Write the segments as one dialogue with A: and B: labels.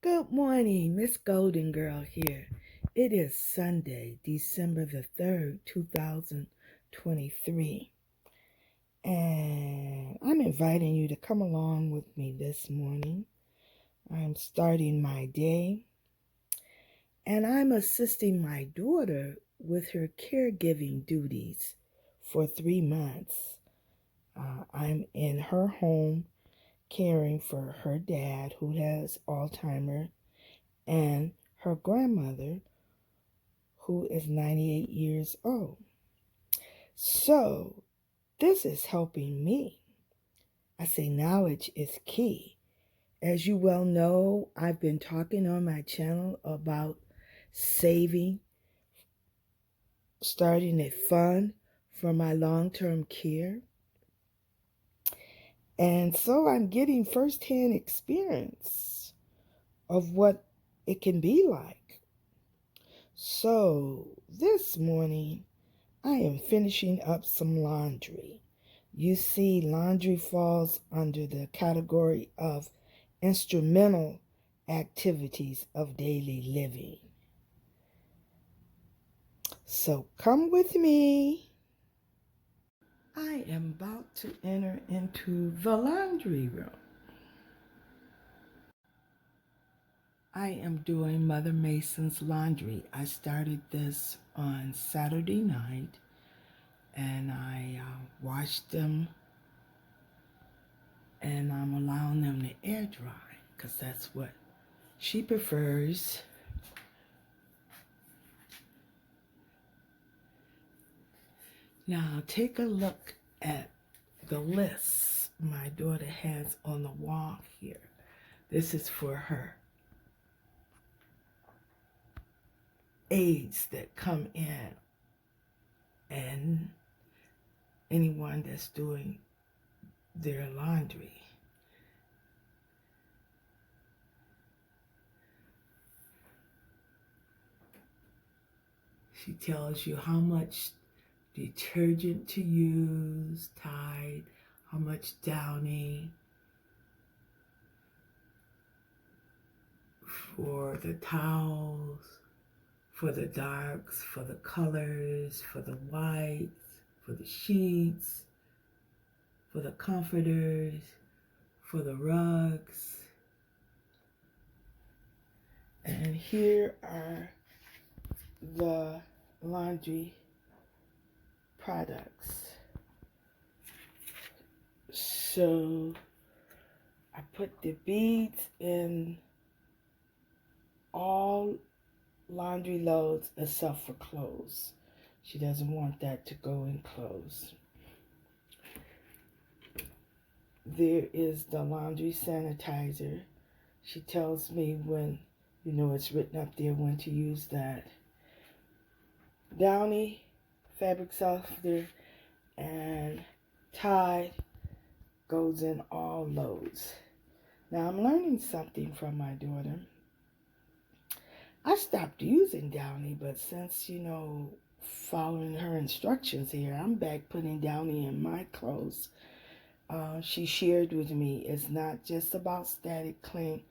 A: Good morning, Miss Golden Girl here. It is Sunday, December the 3rd, 2023. And I'm inviting you to come along with me this morning. I'm starting my day and I'm assisting my daughter with her caregiving duties for 3 months. I'm in her home caring for her dad who has Alzheimer's and her grandmother who is 98 years old. So this is helping me. I say knowledge is key. As you well know, I've been talking on my channel about saving, starting a fund for my long-term care. And so I'm getting firsthand experience of what it can be like. So this morning, I am finishing up some laundry. You see, laundry falls under the category of instrumental activities of daily living. So come with me. I am about to enter into the laundry room. I am doing Mother Mason's laundry. I started this on Saturday night and I washed them and I'm allowing them to air dry because that's what she prefers. Now take a look at the lists my daughter has on the wall here. This is for her aides that come in and anyone that's doing their laundry. She tells you how much detergent to use, Tide, how much Downy for the towels, for the darks, for the colors, for the whites, for the sheets, for the comforters, for the rugs. And here are the laundry products. So I put the beads in all laundry loads except for clothes. She doesn't want that to go in clothes. There is the laundry sanitizer. She tells me when, it's written up there when to use that. Downy fabric softener and Tide goes in all loads. Now I'm learning something from my daughter. I stopped using Downy, but since, following her instructions here, I'm back putting Downy in my clothes. She shared with me it's not just about static clean,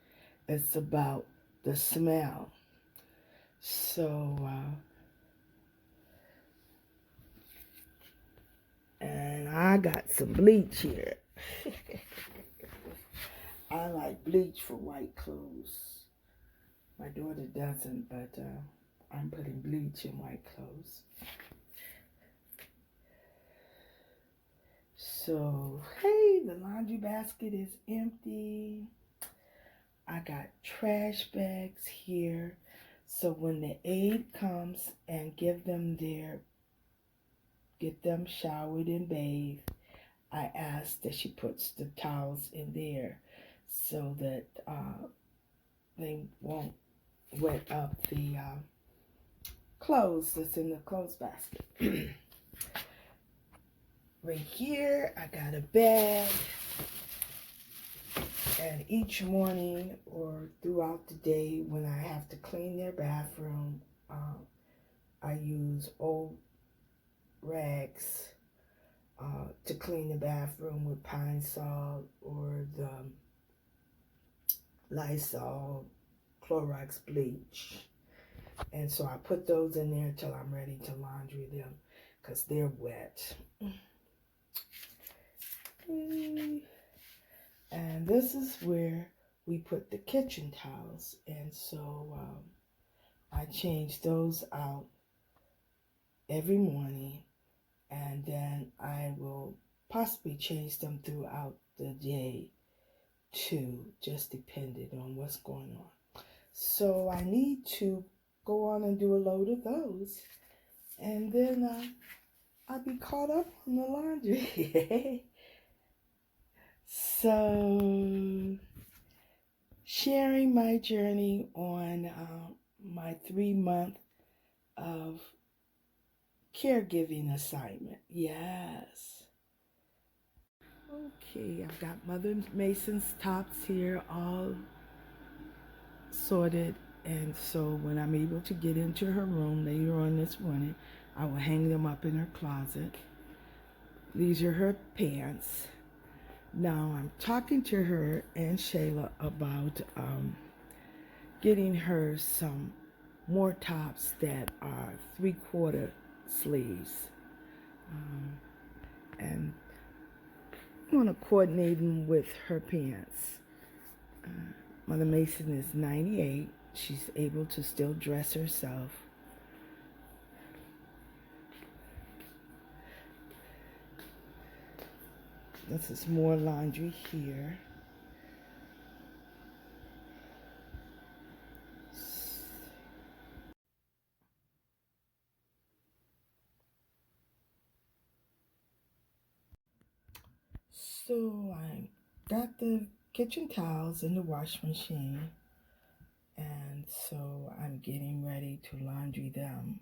A: it's about the smell. So, and I got some bleach here. I like bleach for white clothes. My daughter doesn't, but I'm putting bleach in white clothes. So, hey, the laundry basket is empty. I got trash bags here. So when the aide comes and get them showered and bathed, I ask that she puts the towels in there so that they won't wet up the clothes that's in the clothes basket. Right here, I got a bag, and each morning or throughout the day when I have to clean their bathroom, I use old rags to clean the bathroom with Pine Sol or the Lysol Clorox bleach. And so I put those in there till I'm ready to laundry them because they're wet. And this is where we put the kitchen towels. And so I change those out every morning. And then I will possibly change them throughout the day too, just depending on what's going on. So I need to go on and do a load of those. And then I'll be caught up on the laundry. So, sharing my journey on my 3-month of caregiving assignment. Yes. Okay, I've got Mother Mason's tops here all sorted. And so when I'm able to get into her room later on this morning, I will hang them up in her closet. These are her pants. Now I'm talking to her and Shayla about getting her some more tops that are 3/4 sleeves. And I'm going to coordinate them with her pants. Mother Mason is 98. She's able to still dress herself. This is more laundry here. So I got the kitchen towels in the wash machine, and so I'm getting ready to laundry them.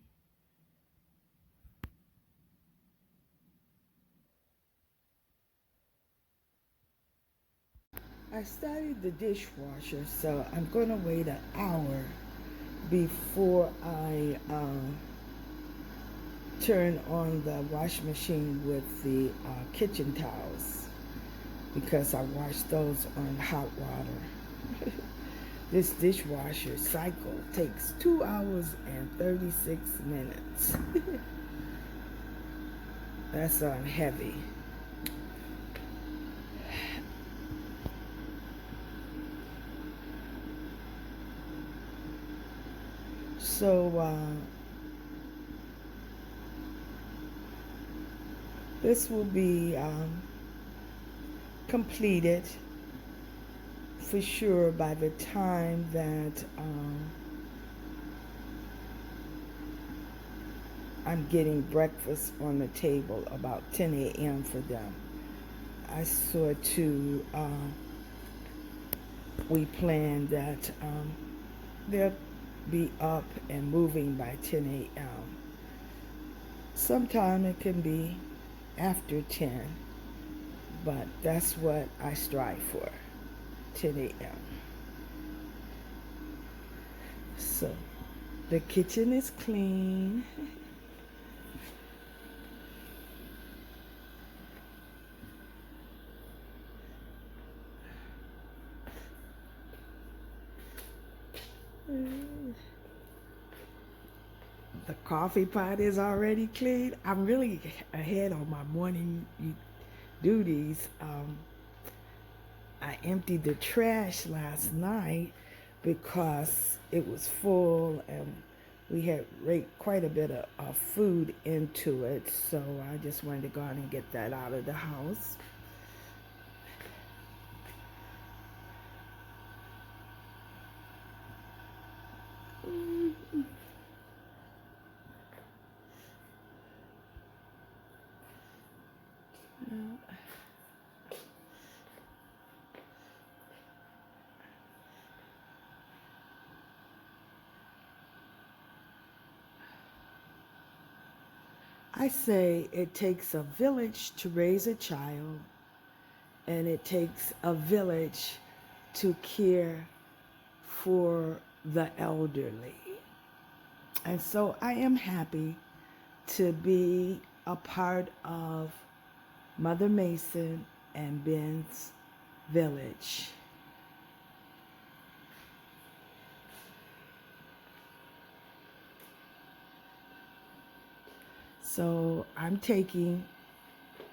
A: I started the dishwasher, so I'm going to wait an hour before I turn on the wash machine with the kitchen towels, because I wash those on hot water. This dishwasher cycle takes 2 hours and 36 minutes. That's on heavy. So this will be completed for sure by the time that I'm getting breakfast on the table, about 10 a.m. for them. I saw to, we planned that they'll be up and moving by 10 a.m. Sometime it can be after 10, but that's what I strive for, 10 a.m. So the kitchen is clean. The coffee pot is already clean. I'm really ahead on my morning duties. I emptied the trash last night because it was full and we had raked quite a bit of food into it. So I just wanted to go out and get that out of the house. I say it takes a village to raise a child, and it takes a village to care for the elderly. And so I am happy to be a part of Mother Mason and Ben's village. So I'm taking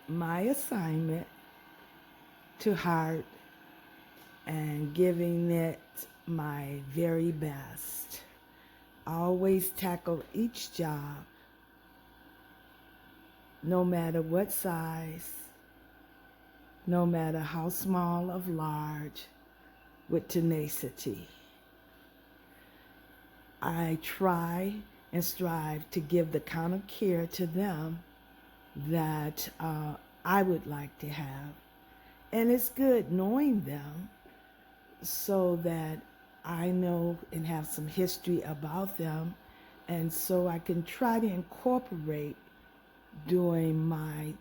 A: my assignment to heart and giving it my very best. I always tackle each job, no matter what size, no matter how small or large, with tenacity. I try and strive to give the kind of care to them that I would like to have. And it's good knowing them so that I know and have some history about them, and so I can try to incorporate during my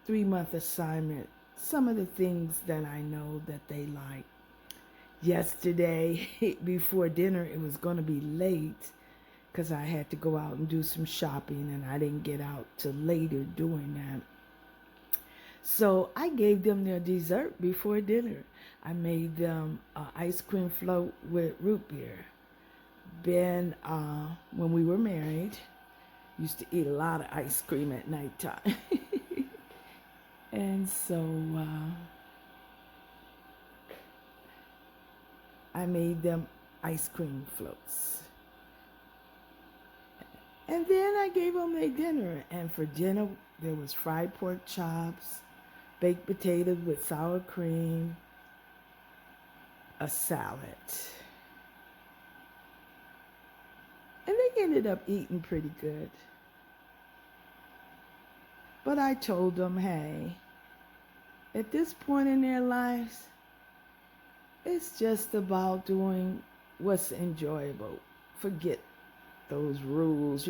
A: 3-month assignment some of the things that I know that they like. Yesterday, before dinner, it was going to be late because I had to go out and do some shopping, and I didn't get out till later doing that. So I gave them their dessert before dinner. I made them an ice cream float with root beer. Ben, when we were married, used to eat a lot of ice cream at nighttime. And so I made them ice cream floats. And then I gave them their dinner. And for dinner, there was fried pork chops, baked potatoes with sour cream, a salad. And they ended up eating pretty good. But I told them, hey, at this point in their lives, it's just about doing what's enjoyable. Forget those rules,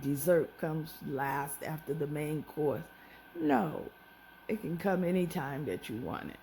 A: dessert comes last after the main course. No, it can come anytime that you want it.